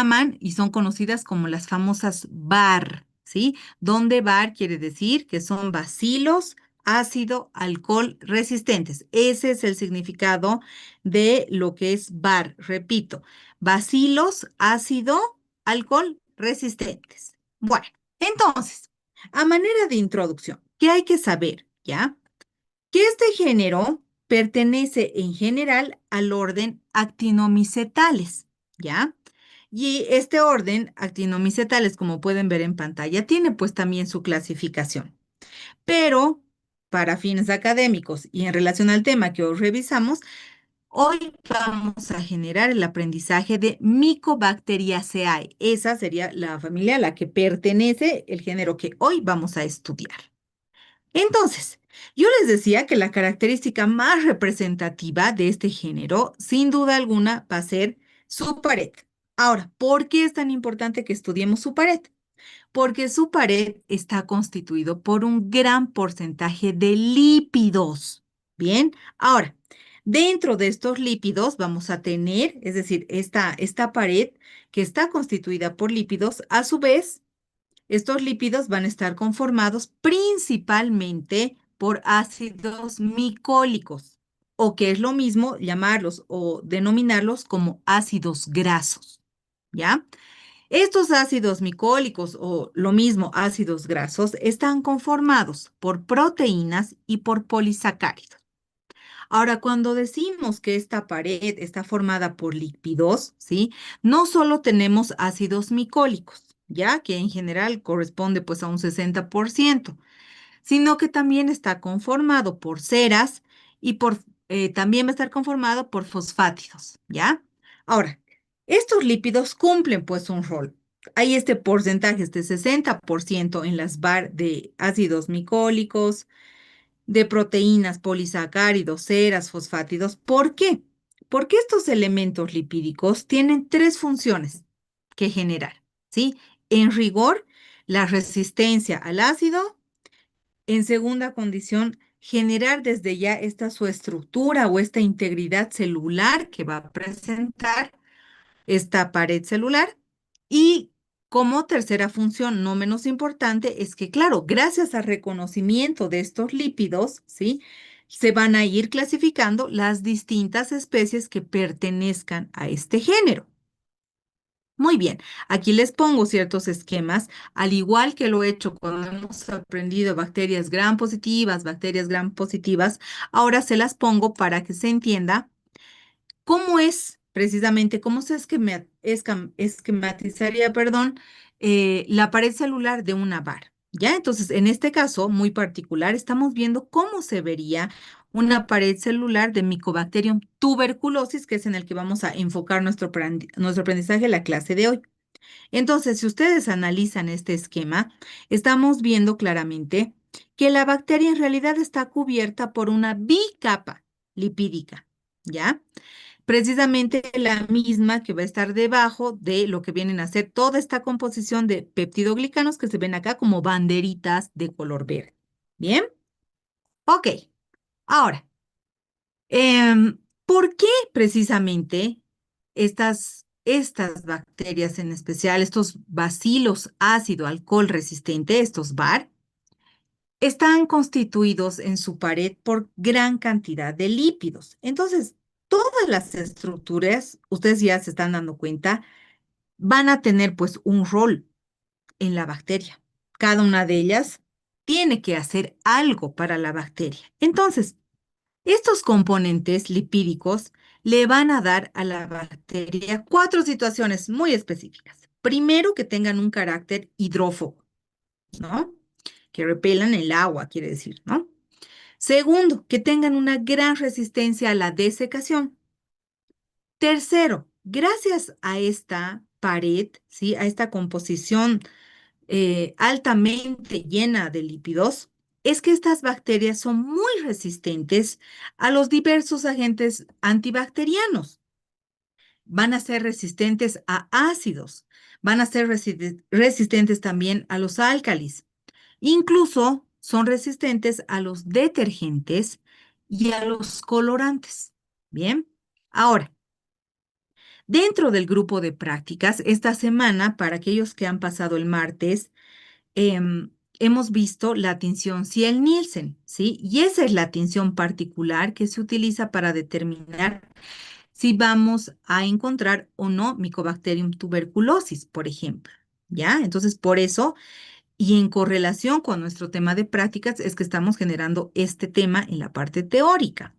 llaman y son conocidas como las famosas BAR, ¿sí? Donde BAR quiere decir que son bacilos ácido alcohol resistentes. Ese es el significado de lo que es BAR. Repito, bacilos ácido alcohol resistentes. Bueno, entonces, a manera de introducción, ¿qué hay que saber? ¿Ya? Que este género pertenece en general al orden actinomycetales, ¿ya? Y este orden, actinomycetales, como pueden ver en pantalla, tiene pues también su clasificación. Pero para fines académicos y en relación al tema que hoy revisamos, hoy vamos a generar el aprendizaje de Mycobacteriaceae. Esa sería la familia a la que pertenece el género que hoy vamos a estudiar. Entonces, yo les decía que la característica más representativa de este género, sin duda alguna, va a ser su pared. Ahora, ¿por qué es tan importante que estudiemos su pared? Porque su pared está constituido por un gran porcentaje de lípidos. Bien, ahora, dentro de estos lípidos vamos a tener, es decir, esta pared que está constituida por lípidos, a su vez, estos lípidos van a estar conformados principalmente por ácidos micólicos, o que es lo mismo llamarlos o denominarlos como ácidos grasos, ¿ya? Estos ácidos micólicos o lo mismo ácidos grasos están conformados por proteínas y por polisacáridos. Ahora, cuando decimos que esta pared está formada por lípidos, ¿sí? No solo tenemos ácidos micólicos, ya que en general corresponde pues a un 60%, sino que también está conformado por ceras y también va a estar conformado por fosfátidos, ¿ya? Ahora, estos lípidos cumplen pues un rol. Hay este porcentaje, este 60% en las bar de ácidos micólicos, de proteínas, polisacáridos, ceras, fosfátidos. ¿Por qué? Porque estos elementos lipídicos tienen tres funciones que generar, ¿sí? En rigor, la resistencia al ácido. En segunda condición, generar desde ya esta su estructura o esta integridad celular que va a presentar esta pared celular. Y como tercera función, no menos importante, es que, claro, gracias al reconocimiento de estos lípidos, ¿sí? Se van a ir clasificando las distintas especies que pertenezcan a este género. Muy bien, aquí les pongo ciertos esquemas, al igual que lo he hecho cuando hemos aprendido bacterias gram positivas, ahora se las pongo para que se entienda cómo es precisamente, cómo se esquematizaría, perdón, la pared celular de una VAR. ¿Ya? Entonces, en este caso muy particular, estamos viendo cómo se vería una pared celular de Mycobacterium tuberculosis, que es en el que vamos a enfocar nuestro aprendizaje en la clase de hoy. Entonces, si ustedes analizan este esquema, estamos viendo claramente que la bacteria en realidad está cubierta por una bicapa lipídica, ¿ya? Precisamente la misma que va a estar debajo de lo que vienen a ser toda esta composición de peptidoglicanos que se ven acá como banderitas de color verde. ¿Bien? Ok. Ahora, ¿por qué precisamente estas bacterias en especial, estos bacilos ácido alcohol resistente, estos BAR, están constituidos en su pared por gran cantidad de lípidos? Entonces, todas las estructuras, ustedes ya se están dando cuenta, van a tener pues un rol en la bacteria. Cada una de ellas tiene que hacer algo para la bacteria. Entonces, estos componentes lipídicos le van a dar a la bacteria cuatro situaciones muy específicas. Primero, que tengan un carácter hidrófobo, ¿no? Que repelan el agua, quiere decir, ¿no? Segundo, que tengan una gran resistencia a la desecación. Tercero, gracias a esta pared, ¿sí? A esta composición altamente llena de lípidos, es que estas bacterias son muy resistentes a los diversos agentes antibacterianos. Van a ser resistentes a ácidos, van a ser resistentes también a los álcalis. Incluso son resistentes a los detergentes y a los colorantes. Bien, ahora, Dentro del grupo de prácticas, esta semana, para aquellos que han pasado el martes, hemos visto la tinción Ciel-Nielsen, ¿sí? Y esa es la tinción particular que se utiliza para determinar si vamos a encontrar o no Mycobacterium tuberculosis, por ejemplo. ¿Ya? Entonces, por eso, y en correlación con nuestro tema de prácticas, es que estamos generando este tema en la parte teórica.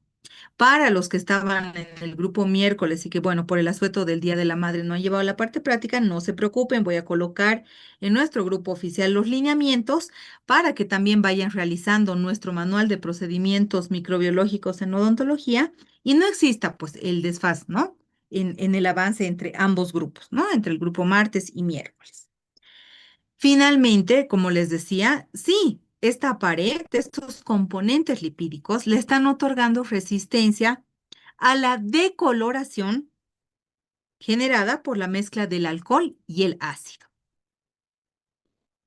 Para los que estaban en el grupo miércoles y que, bueno, por el asueto del Día de la Madre no han llevado la parte práctica, no se preocupen, voy a colocar en nuestro grupo oficial los lineamientos para que también vayan realizando nuestro manual de procedimientos microbiológicos en odontología y no exista, pues, el desfaz, ¿no? En el avance entre ambos grupos, ¿no? Entre el grupo martes y miércoles. Finalmente, como les decía, sí, esta pared, estos componentes lipídicos le están otorgando resistencia a la decoloración generada por la mezcla del alcohol y el ácido.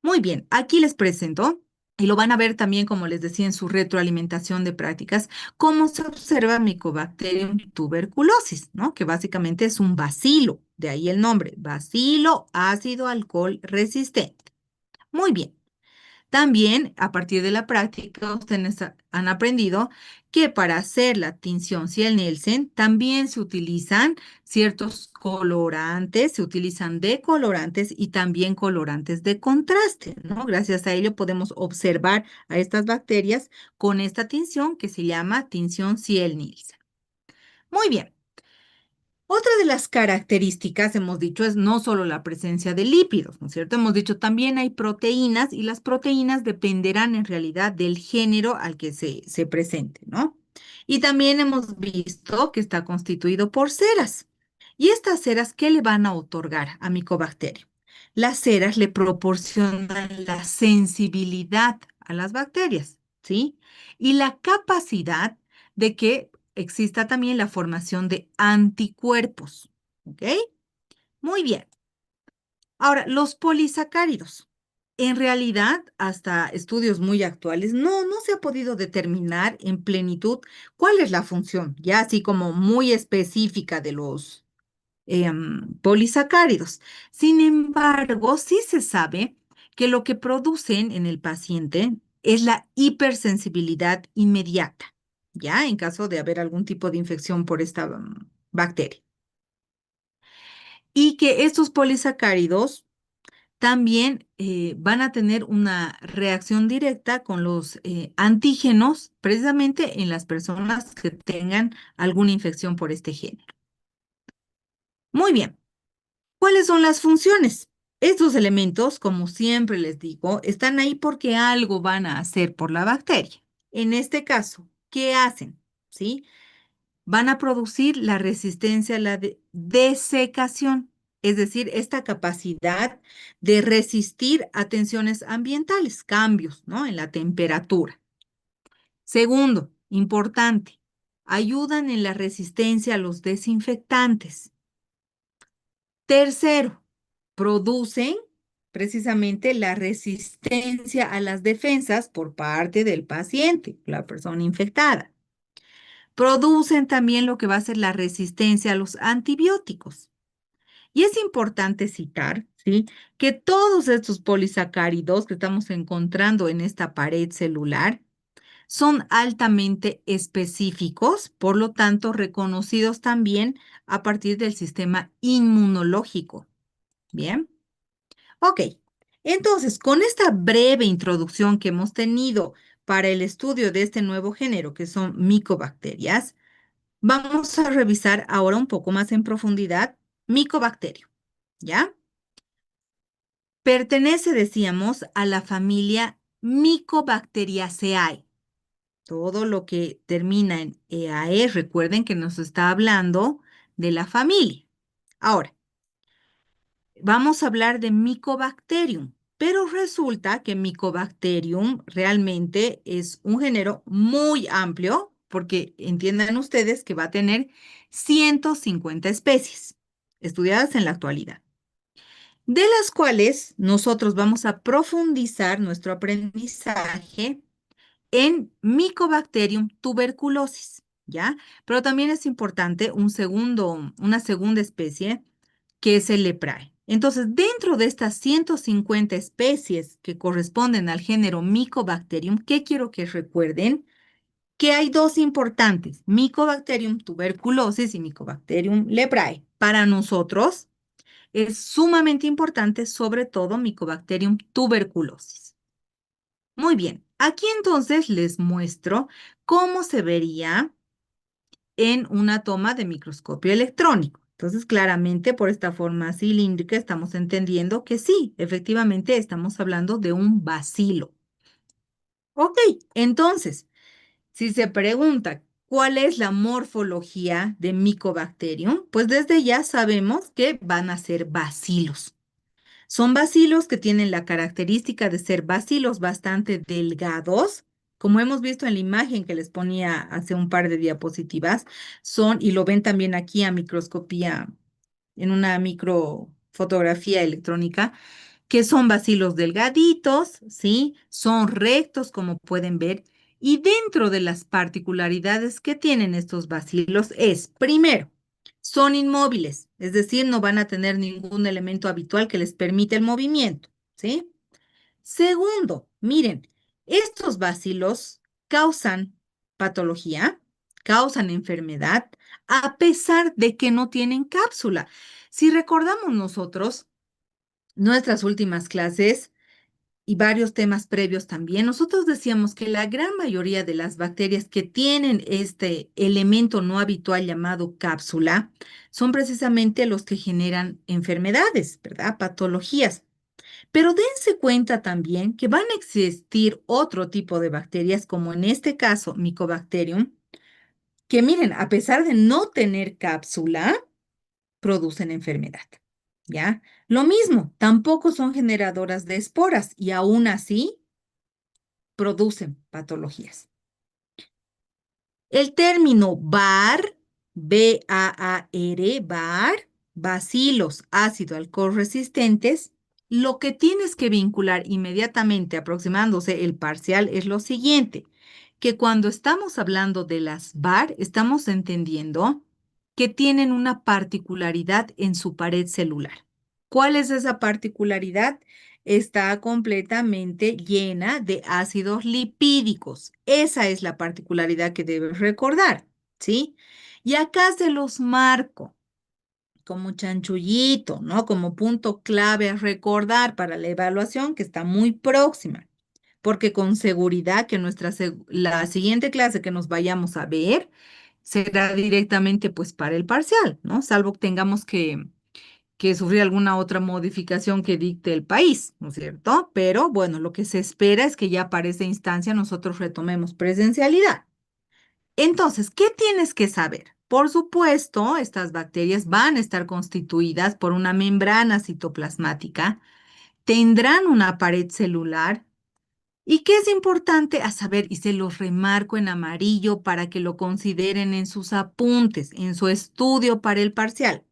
Muy bien, aquí les presento, y lo van a ver también, como les decía, en su retroalimentación de prácticas, cómo se observa Mycobacterium tuberculosis, ¿no? Que básicamente es un bacilo, de ahí el nombre, bacilo ácido alcohol resistente. Muy bien. También, a partir de la práctica, ustedes han aprendido que para hacer la tinción Ciel-Nielsen también se utilizan ciertos colorantes, se utilizan decolorantes y también colorantes de contraste, ¿no? Gracias a ello podemos observar a estas bacterias con esta tinción que se llama tinción Ciel-Nielsen. Muy bien. Otra de las características, hemos dicho, es no solo la presencia de lípidos, ¿no es cierto? Hemos dicho también hay proteínas y las proteínas dependerán en realidad del género al que se presente, ¿no? Y también hemos visto que está constituido por ceras. ¿Y estas ceras qué le van a otorgar a Mycobacterium? Las ceras le proporcionan la sensibilidad a las bacterias, ¿sí? Y la capacidad de que exista también la formación de anticuerpos. ¿Ok? Muy bien. Ahora, los polisacáridos. En realidad, hasta estudios muy actuales, no se ha podido determinar en plenitud cuál es la función, ya así como muy específica de los polisacáridos. Sin embargo, sí se sabe que lo que producen en el paciente es la hipersensibilidad inmediata, ¿ya? En caso de haber algún tipo de infección por esta bacteria. Y que estos polisacáridos también van a tener una reacción directa con los antígenos, precisamente en las personas que tengan alguna infección por este género. Muy bien. ¿Cuáles son las funciones? Estos elementos, como siempre les digo, están ahí porque algo van a hacer por la bacteria. En este caso, ¿qué hacen? ¿Sí? Van a producir la resistencia a la desecación, es decir, esta capacidad de resistir a tensiones ambientales, cambios, ¿no? En la temperatura. Segundo, importante, ayudan en la resistencia a los desinfectantes. Tercero, producen precisamente la resistencia a las defensas por parte del paciente, la persona infectada. Producen también lo que va a ser la resistencia a los antibióticos. Y es importante citar, ¿sí?, que todos estos polisacáridos que estamos encontrando en esta pared celular son altamente específicos, por lo tanto reconocidos también a partir del sistema inmunológico. Bien. Ok, entonces, con esta breve introducción que hemos tenido para el estudio de este nuevo género, que son micobacterias, vamos a revisar ahora un poco más en profundidad Mycobacterium, ¿ya? Pertenece, decíamos, a la familia Mycobacteriaceae. Todo lo que termina en EAE, recuerden que nos está hablando de la familia. Ahora, vamos a hablar de Mycobacterium, pero resulta que Mycobacterium realmente es un género muy amplio, porque entiendan ustedes que va a tener 150 especies estudiadas en la actualidad, de las cuales nosotros vamos a profundizar nuestro aprendizaje en Mycobacterium tuberculosis. ¿ya? Pero también es importante una segunda especie que es el leprae. Entonces, dentro de estas 150 especies que corresponden al género Mycobacterium, ¿qué quiero que recuerden? Que hay dos importantes, Mycobacterium tuberculosis y Mycobacterium leprae. Para nosotros es sumamente importante, sobre todo Mycobacterium tuberculosis. Muy bien, aquí entonces les muestro cómo se vería en una toma de microscopio electrónico. Entonces, claramente por esta forma cilíndrica estamos entendiendo que sí, efectivamente estamos hablando de un bacilo. Ok, entonces, si se pregunta cuál es la morfología de Mycobacterium, pues desde ya sabemos que van a ser bacilos. Son bacilos que tienen la característica de ser bacilos bastante delgados, como hemos visto en la imagen que les ponía hace un par de diapositivas, son, y lo ven también aquí a microscopía, en una microfotografía electrónica, que son bacilos delgaditos, ¿sí? Son rectos, como pueden ver. Y dentro de las particularidades que tienen estos bacilos es, primero, son inmóviles, es decir, no van a tener ningún elemento habitual que les permita el movimiento, ¿sí? Segundo, miren, estos bacilos causan patología, causan enfermedad, a pesar de que no tienen cápsula. Si recordamos nosotros, nuestras últimas clases y varios temas previos también, nosotros decíamos que la gran mayoría de las bacterias que tienen este elemento no habitual llamado cápsula son precisamente los que generan enfermedades, ¿verdad? Patologías. Pero dense cuenta también que van a existir otro tipo de bacterias, como en este caso Mycobacterium, que miren, a pesar de no tener cápsula, producen enfermedad, ¿ya? Lo mismo, tampoco son generadoras de esporas y aún así producen patologías. El término BAR, B-A-A-R, BAR, bacilos ácido alcohol resistentes, lo que tienes que vincular inmediatamente aproximándose el parcial es lo siguiente, que cuando estamos hablando de las BAR, estamos entendiendo que tienen una particularidad en su pared celular. ¿Cuál es esa particularidad? Está completamente llena de ácidos lipídicos. Esa es la particularidad que debes recordar, ¿sí? Y acá se los marco como chanchullito, ¿no? Como punto clave a recordar para la evaluación que está muy próxima, porque con seguridad que la siguiente clase que nos vayamos a ver será directamente pues para el parcial, ¿no? Salvo que tengamos que sufrir alguna otra modificación que dicte el país, ¿no es cierto? Pero bueno, lo que se espera es que ya para esa instancia nosotros retomemos presencialidad. Entonces, ¿qué tienes que saber? Por supuesto, estas bacterias van a estar constituidas por una membrana citoplasmática, tendrán una pared celular. ¿Y qué es importante a saber? Y se los remarco en amarillo para que lo consideren en sus apuntes, en su estudio para el parcial.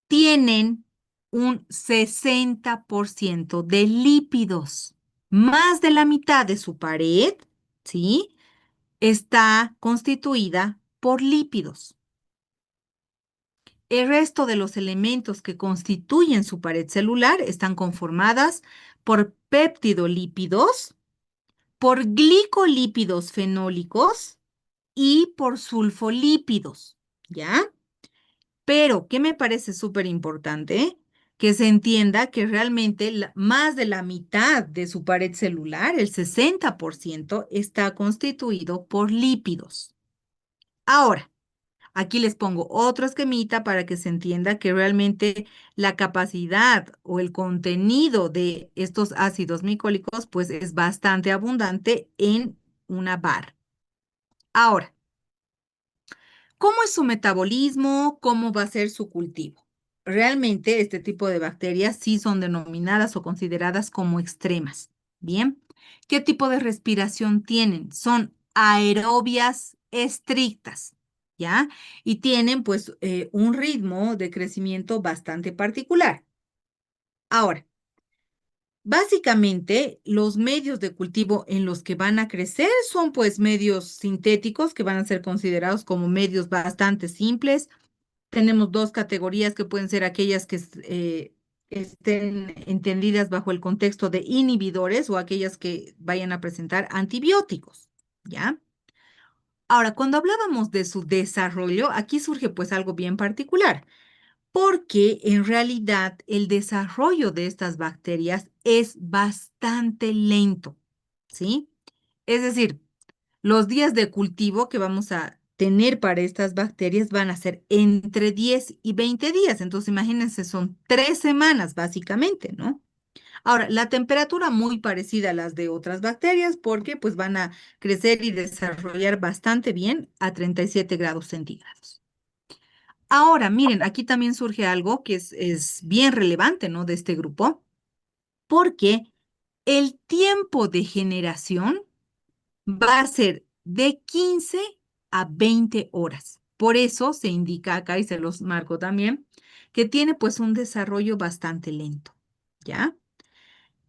Tienen un 60% de lípidos. Más de la mitad de su pared, ¿sí? Está constituida por lípidos. El resto de los elementos que constituyen su pared celular están conformadas por peptidolípidos, por glicolípidos fenólicos y por sulfolípidos, ¿ya? Pero, ¿qué me parece súper importante? Que se entienda que realmente más de la mitad de su pared celular, el 60%, está constituido por lípidos. Ahora, aquí les pongo otro esquemita para que se entienda que realmente la capacidad o el contenido de estos ácidos micólicos pues es bastante abundante en una bar. Ahora, ¿cómo es su metabolismo? ¿Cómo va a ser su cultivo? Realmente este tipo de bacterias sí son denominadas o consideradas como extremas. Bien, ¿qué tipo de respiración tienen? Son aerobias estrictas, ¿ya? Y tienen pues un ritmo de crecimiento bastante particular. Ahora, Básicamente, los medios de cultivo en los que van a crecer son pues medios sintéticos que van a ser considerados como medios bastante simples. Tenemos dos categorías que pueden ser aquellas que estén entendidas bajo el contexto de inhibidores o aquellas que vayan a presentar antibióticos, ¿ya? Ahora, cuando hablábamos de su desarrollo, aquí surge pues algo bien particular, porque en realidad el desarrollo de estas bacterias es bastante lento, ¿sí? Es decir, los días de cultivo que vamos a tener para estas bacterias van a ser entre 10 y 20 días. Entonces, imagínense, son 3 semanas básicamente, ¿no? Ahora, la temperatura muy parecida a las de otras bacterias porque pues van a crecer y desarrollar bastante bien a 37 grados centígrados. Ahora, miren, aquí también surge algo que es bien relevante, ¿no? De este grupo, porque el tiempo de generación va a ser de 15 a 20 horas. Por eso se indica acá, y se los marco también, que tiene pues un desarrollo bastante lento, ¿ya?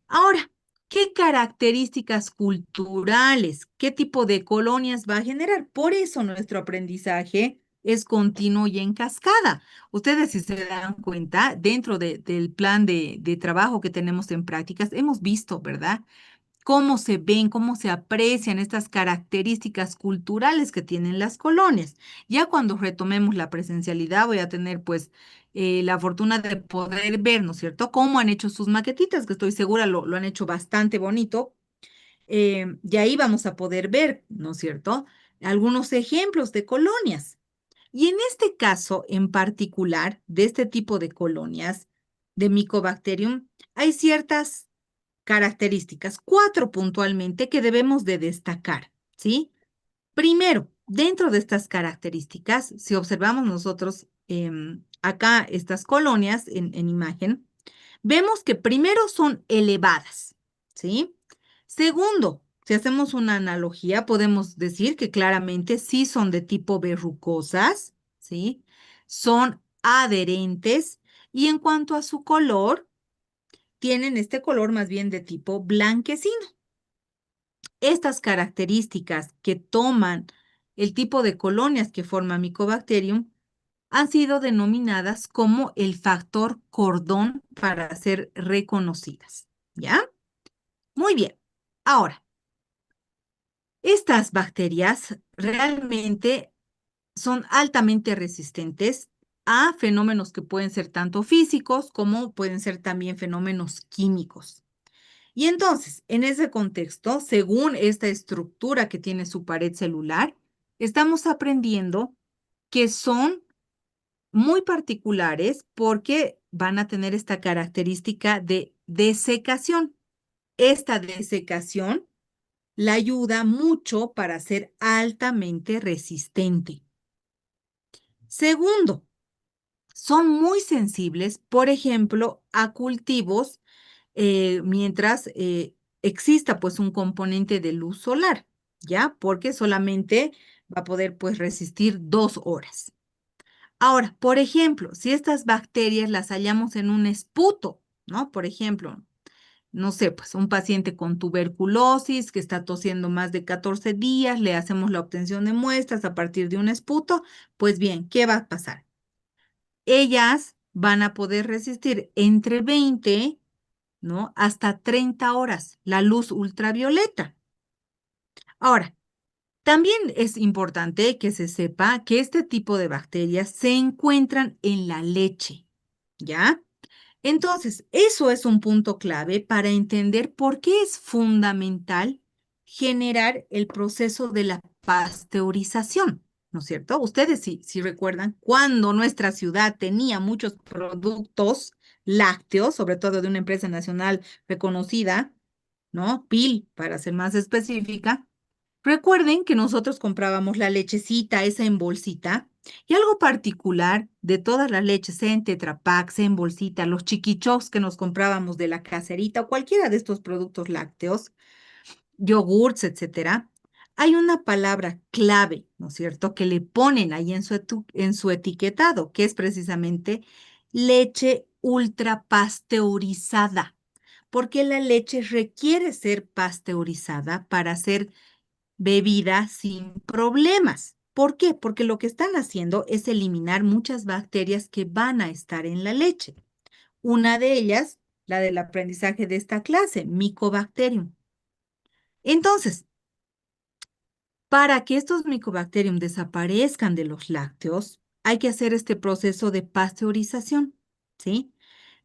Ahora, ¿qué características culturales, qué tipo de colonias va a generar? Por eso nuestro aprendizaje es continuo y en cascada. Ustedes, si se dan cuenta, dentro del plan de trabajo que tenemos en prácticas, hemos visto, ¿verdad? Cómo se ven, cómo se aprecian estas características culturales que tienen las colonias. Ya cuando retomemos la presencialidad voy a tener pues la fortuna de poder ver, ¿no es cierto?, cómo han hecho sus maquetitas, que estoy segura lo han hecho bastante bonito. Y ahí vamos a poder ver, ¿no es cierto?, algunos ejemplos de colonias. Y en este caso en particular, de este tipo de colonias de Mycobacterium, hay ciertas características, cuatro puntualmente que debemos de destacar, ¿sí? Primero, dentro de estas características, si observamos nosotros acá estas colonias en imagen, vemos que primero son elevadas, ¿sí? Segundo, si hacemos una analogía, podemos decir que claramente sí son de tipo verrucosas, ¿sí? Son adherentes y en cuanto a su color, tienen este color más bien de tipo blanquecino. Estas características que toman el tipo de colonias que forma Mycobacterium han sido denominadas como el factor cordón para ser reconocidas. ¿Ya? Muy bien. Ahora, estas bacterias realmente son altamente resistentes a fenómenos que pueden ser tanto físicos como pueden ser también fenómenos químicos. Y entonces, en ese contexto, según esta estructura que tiene su pared celular, estamos aprendiendo que son muy particulares porque van a tener esta característica de desecación. Esta desecación la ayuda mucho para ser altamente resistente. Segundo, son muy sensibles, por ejemplo, a cultivos mientras exista pues un componente de luz solar, ¿ya? Porque solamente va a poder pues resistir 2 horas. Ahora, por ejemplo, si estas bacterias las hallamos en un esputo, ¿no? Por ejemplo, no sé, pues un paciente con tuberculosis que está tosiendo más de 14 días, le hacemos la obtención de muestras a partir de un esputo, pues bien, ¿qué va a pasar? Ellas van a poder resistir entre 20, ¿no? Hasta 30 horas la luz ultravioleta. Ahora, también es importante que se sepa que este tipo de bacterias se encuentran en la leche, ¿ya? Entonces, eso es un punto clave para entender por qué es fundamental generar el proceso de la pasteurización, ¿no es cierto? Ustedes si recuerdan, cuando nuestra ciudad tenía muchos productos lácteos, sobre todo de una empresa nacional reconocida, ¿no? PIL, para ser más específica. Recuerden que nosotros comprábamos la lechecita, esa en bolsita, y algo particular de todas las leches, sea en Tetra Pak, sea en bolsita, los chiquichos que nos comprábamos de la caserita o cualquiera de estos productos lácteos, yogurts, etcétera, hay una palabra clave, ¿no es cierto?, que le ponen ahí en su etiquetado, que es precisamente leche ultrapasteurizada. Porque la leche requiere ser pasteurizada para ser bebida sin problemas. ¿Por qué? Porque lo que están haciendo es eliminar muchas bacterias que van a estar en la leche. Una de ellas, la del aprendizaje de esta clase, Mycobacterium. Entonces, para que estos Mycobacterium desaparezcan de los lácteos, hay que hacer este proceso de pasteurización, ¿sí?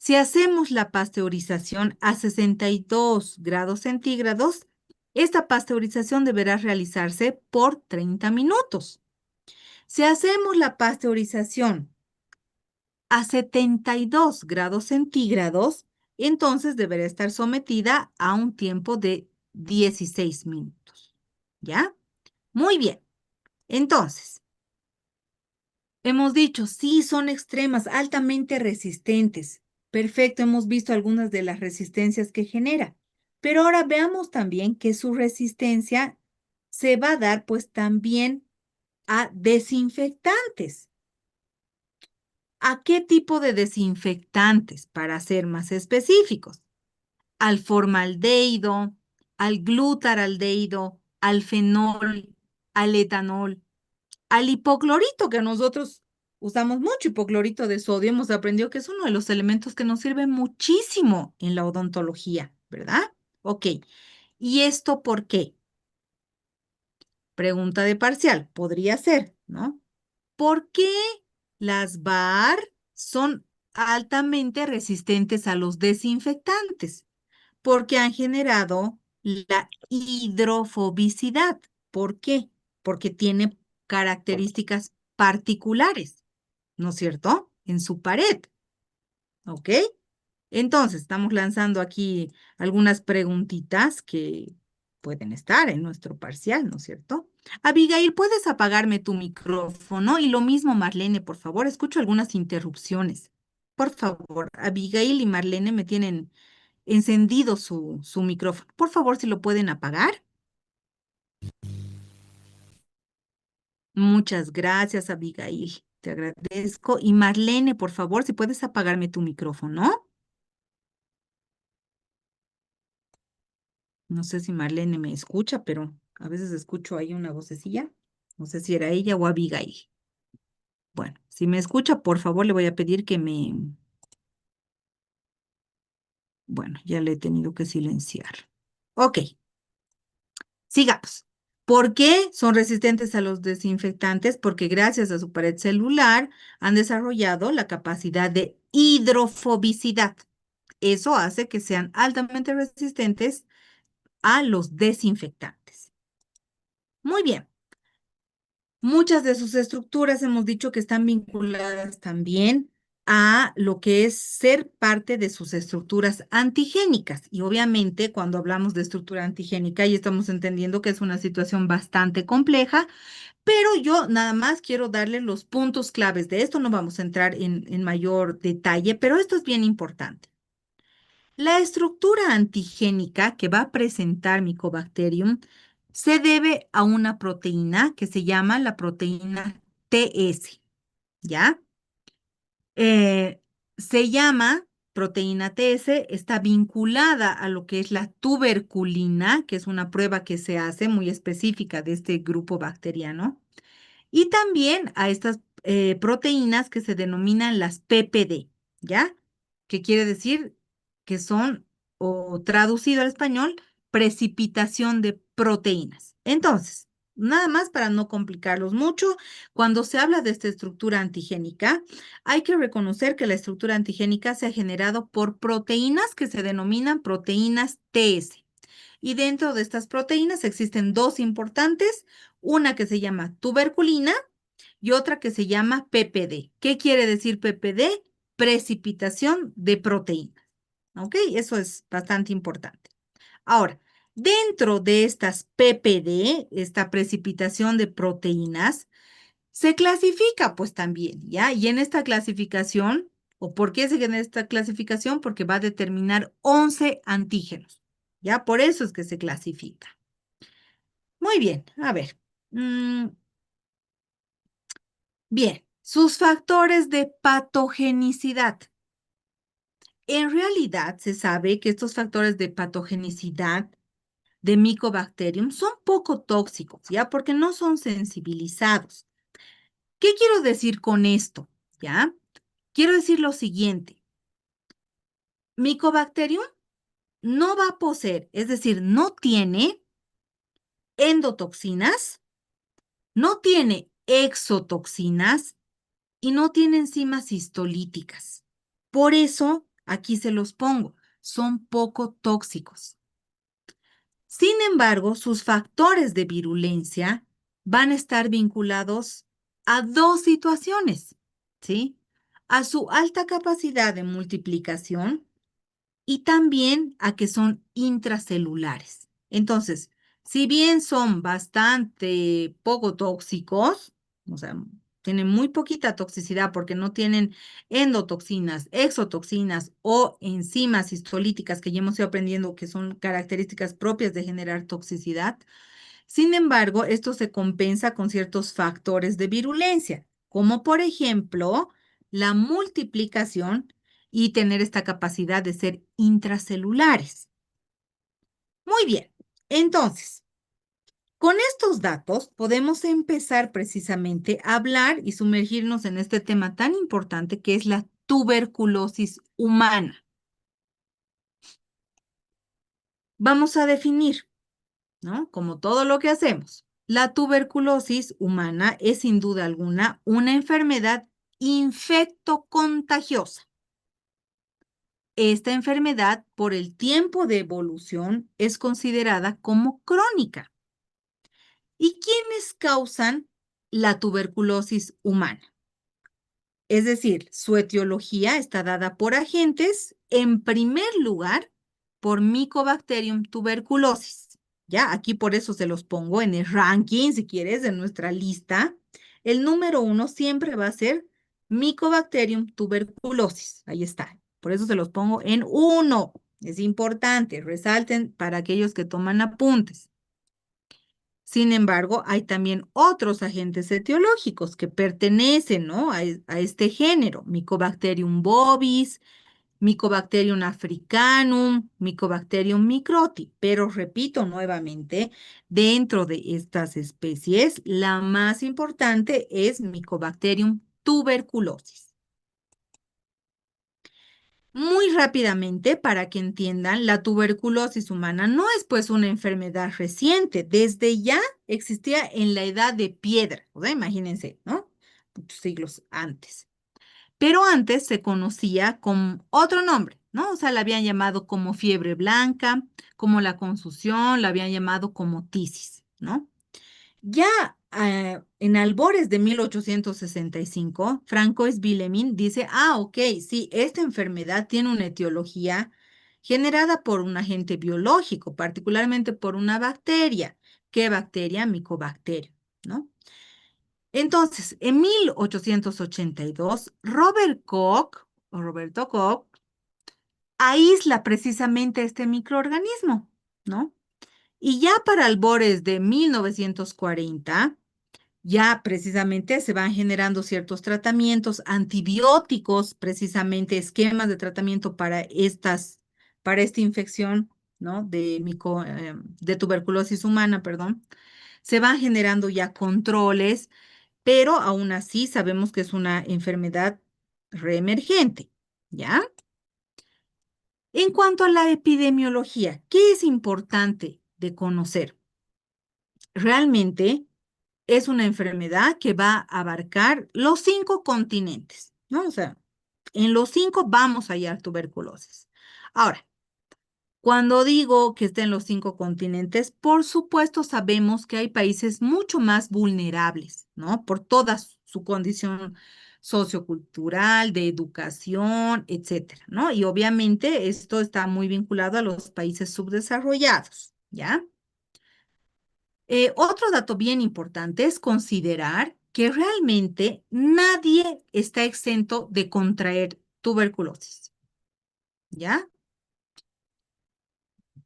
Si hacemos la pasteurización a 62 grados centígrados, esta pasteurización deberá realizarse por 30 minutos. Si hacemos la pasteurización a 72 grados centígrados, entonces deberá estar sometida a un tiempo de 16 minutos. ¿Ya? Muy bien. Entonces, hemos dicho, sí, son extremas, altamente resistentes. Perfecto, hemos visto algunas de las resistencias que genera. Pero ahora veamos también que su resistencia se va a dar pues también a desinfectantes. ¿A qué tipo de desinfectantes? Para ser más específicos. Al formaldehído, al glutaraldehído, al fenol, al etanol, al hipoclorito, que nosotros usamos mucho hipoclorito de sodio, hemos aprendido que es uno de los elementos que nos sirve muchísimo en la odontología, ¿verdad? Ok. ¿Y esto por qué? Pregunta de parcial. Podría ser, ¿no? ¿Por qué las bar son altamente resistentes a los desinfectantes? Porque han generado la hidrofobicidad. ¿Por qué? Porque tiene características particulares, ¿no es cierto? En su pared, ¿ok? Entonces, estamos lanzando aquí algunas preguntitas que pueden estar en nuestro parcial, ¿no es cierto? Abigail, ¿puedes apagarme tu micrófono? Y lo mismo, Marlene, por favor, escucho algunas interrupciones. Por favor, Abigail y Marlene me tienen encendido su micrófono. Por favor, si lo pueden apagar. Muchas gracias, Abigail. Te agradezco. Y Marlene, por favor, si puedes apagarme tu micrófono. No sé si Marlene me escucha, pero a veces escucho ahí una vocecilla. No sé si era ella o Abigail. Bueno, si me escucha, por favor, le voy a pedir que me... Bueno, ya le he tenido que silenciar. Ok, sigamos. ¿Por qué son resistentes a los desinfectantes? Porque gracias a su pared celular han desarrollado la capacidad de hidrofobicidad. Eso hace que sean altamente resistentes a los desinfectantes. Muy bien. Muchas de sus estructuras hemos dicho que están vinculadas también a lo que es ser parte de sus estructuras antigénicas. Y obviamente cuando hablamos de estructura antigénica y estamos entendiendo que es una situación bastante compleja, pero yo nada más quiero darle los puntos claves de esto. No vamos a entrar en mayor detalle, pero esto es bien importante. La estructura antigénica que va a presentar Mycobacterium se debe a una proteína que se llama la proteína TS, ¿ya? Se llama proteína TS, está vinculada a lo que es la tuberculina, que es una prueba que se hace muy específica de este grupo bacteriano, y también a estas proteínas que se denominan las PPD, ¿ya? Que quiere decir que son, o traducido al español, precipitación de proteínas. Entonces, nada más para no complicarlos mucho, cuando se habla de esta estructura antigénica, hay que reconocer que la estructura antigénica se ha generado por proteínas que se denominan proteínas TS. Y dentro de estas proteínas existen dos importantes, una que se llama tuberculina y otra que se llama PPD. ¿Qué quiere decir PPD? Precipitación de proteínas. ¿Ok? Eso es bastante importante. Ahora, dentro de estas PPD, esta precipitación de proteínas, se clasifica pues también, ¿ya? Y en esta clasificación, ¿o por qué se genera esta clasificación? Porque va a determinar 11 antígenos, ¿ya? Por eso es que se clasifica. Muy bien, a ver. Bien, sus factores de patogenicidad. En realidad se sabe que estos factores de patogenicidad de Mycobacterium son poco tóxicos, ¿ya? Porque no son sensibilizados. ¿Qué quiero decir con esto? ¿Ya? Quiero decir lo siguiente. Mycobacterium no va a poseer, es decir, no tiene endotoxinas, no tiene exotoxinas y no tiene enzimas histolíticas. Por eso, aquí se los pongo, son poco tóxicos. Sin embargo, sus factores de virulencia van a estar vinculados a dos situaciones, ¿sí? A su alta capacidad de multiplicación y también a que son intracelulares. Entonces, si bien son bastante poco tóxicos, o sea, tienen muy poquita toxicidad porque no tienen endotoxinas, exotoxinas o enzimas histolíticas que ya hemos ido aprendiendo que son características propias de generar toxicidad. Sin embargo, esto se compensa con ciertos factores de virulencia, como por ejemplo la multiplicación y tener esta capacidad de ser intracelulares. Muy bien, entonces, con estos datos podemos empezar precisamente a hablar y sumergirnos en este tema tan importante que es la tuberculosis humana. Vamos a definir, ¿no? Como todo lo que hacemos. La tuberculosis humana es sin duda alguna una enfermedad infectocontagiosa. Esta enfermedad, por el tiempo de evolución, es considerada como crónica. ¿Y quiénes causan la tuberculosis humana? Es decir, su etiología está dada por agentes, en primer lugar, por Mycobacterium tuberculosis. Ya, aquí por eso se los pongo en el ranking, si quieres, de nuestra lista. El número 1 siempre va a ser Mycobacterium tuberculosis. Ahí está. Por eso se los pongo en 1. Es importante, resalten para aquellos que toman apuntes. Sin embargo, hay también otros agentes etiológicos que pertenecen, ¿no? a este género, Mycobacterium bovis, Mycobacterium africanum, Mycobacterium microti. Pero repito nuevamente, dentro de estas especies, la más importante es Mycobacterium tuberculosis. Muy rápidamente, para que entiendan, la tuberculosis humana no es pues una enfermedad reciente, desde ya existía en la edad de piedra, o sea, imagínense, ¿no? Muchos siglos antes. Pero antes se conocía con otro nombre, ¿no? O sea, la habían llamado como fiebre blanca, como la consución, la habían llamado como tisis, ¿no? Ya en albores de 1865, Francois Villemin dice, ok, sí, esta enfermedad tiene una etiología generada por un agente biológico, particularmente por una bacteria. ¿Qué bacteria? Mycobacterium, ¿no? Entonces, en 1882, Roberto Koch, aísla precisamente este microorganismo, ¿no? Y ya para albores de 1940, ya precisamente se van generando ciertos tratamientos antibióticos, precisamente esquemas de tratamiento para esta infección, ¿no? De tuberculosis humana, perdón. Se van generando ya controles, pero aún así sabemos que es una enfermedad reemergente, ¿ya? En cuanto a la epidemiología, ¿qué es importante de conocer? Realmente es una enfermedad que va a abarcar los 5 continentes, ¿no? O sea, en los 5 vamos a hallar tuberculosis. Ahora, cuando digo que está en los 5 continentes, por supuesto sabemos que hay países mucho más vulnerables, ¿no? Por toda su condición sociocultural, de educación, etcétera, ¿no? Y obviamente esto está muy vinculado a los países subdesarrollados, ¿ya? Otro dato bien importante es considerar que realmente nadie está exento de contraer tuberculosis, ¿ya?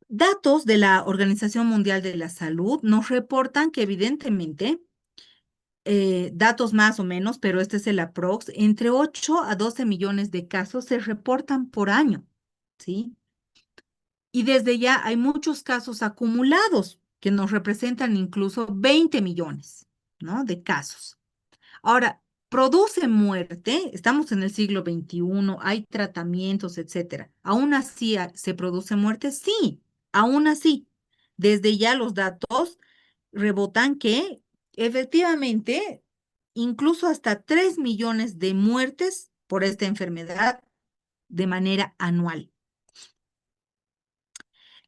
Datos de la Organización Mundial de la Salud nos reportan que evidentemente, datos más o menos, pero este es el aprox, entre 8 a 12 millones de casos se reportan por año ¿sí? Y desde ya hay muchos casos acumulados que nos representan incluso 20 millones, ¿no? De casos. Ahora, ¿produce muerte? Estamos en el siglo XXI, hay tratamientos, etcétera. ¿Aún así se produce muerte? Sí, aún así. Desde ya los datos rebotan que efectivamente incluso hasta 3 millones de muertes por esta enfermedad de manera anual.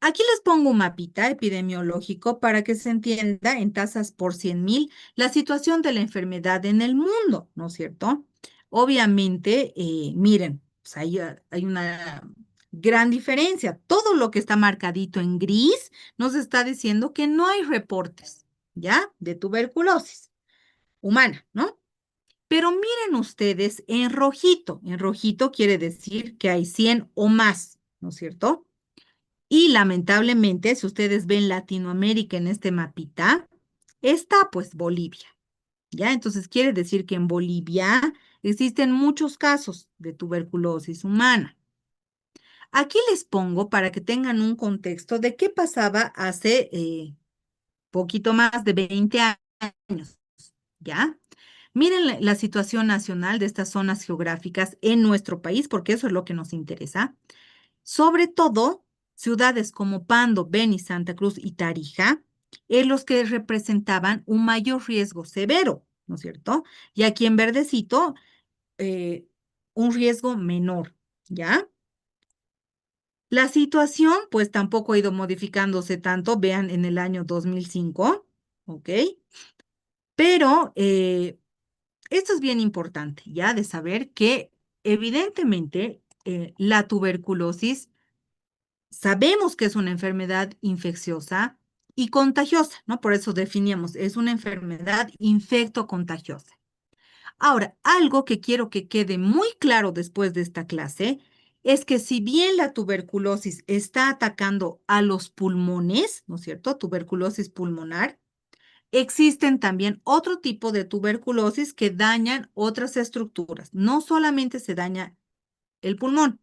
Aquí les pongo un mapita epidemiológico para que se entienda en tasas por 100.000 la situación de la enfermedad en el mundo, ¿no es cierto? Obviamente, miren, pues hay una gran diferencia. Todo lo que está marcadito en gris nos está diciendo que no hay reportes, ¿ya? De tuberculosis humana, ¿no? Pero miren ustedes en rojito quiere decir que hay 100 o más, ¿no es cierto? Y lamentablemente, si ustedes ven Latinoamérica en este mapita, está pues Bolivia, ¿ya? Entonces quiere decir que en Bolivia existen muchos casos de tuberculosis humana. Aquí les pongo para que tengan un contexto de qué pasaba hace poquito más de 20 años, ¿ya? Miren la situación nacional de estas zonas geográficas en nuestro país, porque eso es lo que nos interesa. Sobre todo, ciudades como Pando, Beni, Santa Cruz y Tarija, en los que representaban un mayor riesgo severo, ¿no es cierto? Y aquí en verdecito, eh, un riesgo menor, ¿ya? La situación, pues tampoco ha ido modificándose tanto, vean en el año 2005, ¿ok? Pero esto es bien importante, ¿ya? De saber que evidentemente la tuberculosis sabemos que es una enfermedad infecciosa y contagiosa, ¿no? Por eso definíamos, es una enfermedad infecto-contagiosa. Ahora, algo que quiero que quede muy claro después de esta clase es que si bien la tuberculosis está atacando a los pulmones, ¿no es cierto? Tuberculosis pulmonar, existen también otro tipo de tuberculosis que dañan otras estructuras. No solamente se daña el pulmón,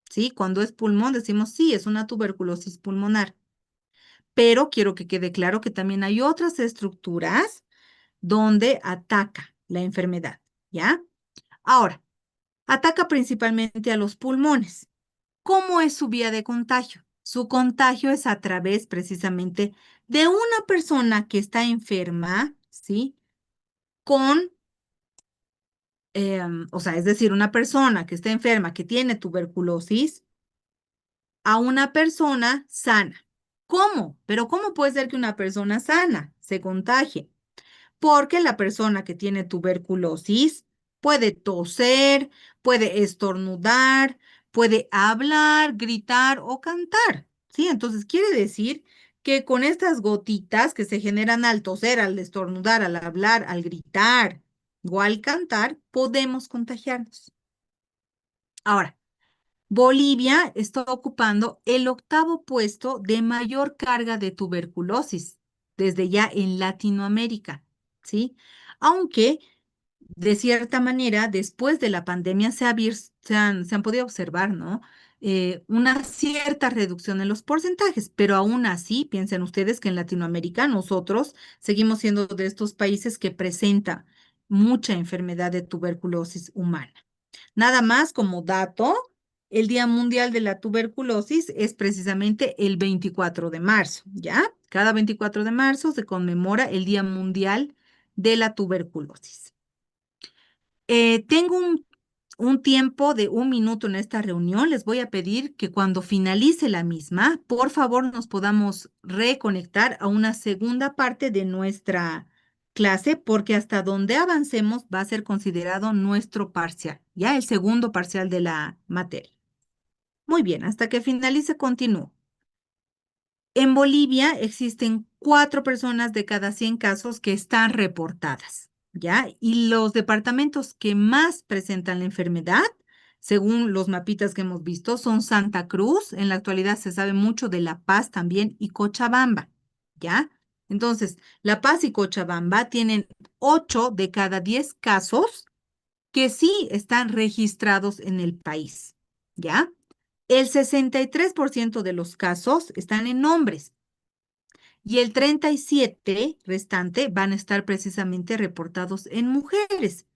¿sí? Cuando es pulmón decimos, sí, es una tuberculosis pulmonar, pero quiero que quede claro que también hay otras estructuras donde ataca la enfermedad, ¿ya? Ahora, ataca principalmente a los pulmones. ¿Cómo es su vía de contagio? Su contagio es a través precisamente de una persona que está enferma, ¿sí? Con, o sea, es decir, una persona que está enferma, que tiene tuberculosis, a una persona sana. ¿Cómo? Pero ¿cómo puede ser que una persona sana se contagie? Porque la persona que tiene tuberculosis puede toser, puede estornudar, puede hablar, gritar o cantar, ¿sí? Entonces quiere decir que con estas gotitas que se generan al toser, al estornudar, al hablar, al gritar o al cantar, podemos contagiarnos. Ahora, Bolivia está ocupando el octavo puesto de mayor carga de tuberculosis desde ya en Latinoamérica, ¿sí? Aunque de cierta manera, después de la pandemia se han podido observar, ¿no? Una cierta reducción en los porcentajes, pero aún así, piensen ustedes que en Latinoamérica nosotros seguimos siendo de estos países que presenta mucha enfermedad de tuberculosis humana. Nada más como dato, el Día Mundial de la Tuberculosis es precisamente el 24 de marzo, ¿ya? Cada 24 de marzo se conmemora el Día Mundial de la Tuberculosis. Tengo un tiempo de 1 minuto en esta reunión. Les voy a pedir que cuando finalice la misma, por favor, nos podamos reconectar a una segunda parte de nuestra clase, porque hasta donde avancemos va a ser considerado nuestro parcial, ya el segundo parcial de la materia. Muy bien, hasta que finalice, continúo. En Bolivia existen 4 personas de cada 100 casos que están reportadas, ¿ya? Y los departamentos que más presentan la enfermedad, según los mapitas que hemos visto, son Santa Cruz, en la actualidad se sabe mucho de La Paz también, y Cochabamba, ¿ya? Entonces, La Paz y Cochabamba tienen 8 de cada 10 casos que sí están registrados en el país, ¿ya? El 63% de los casos están en hombres y el 37 restante van a estar precisamente reportados en mujeres.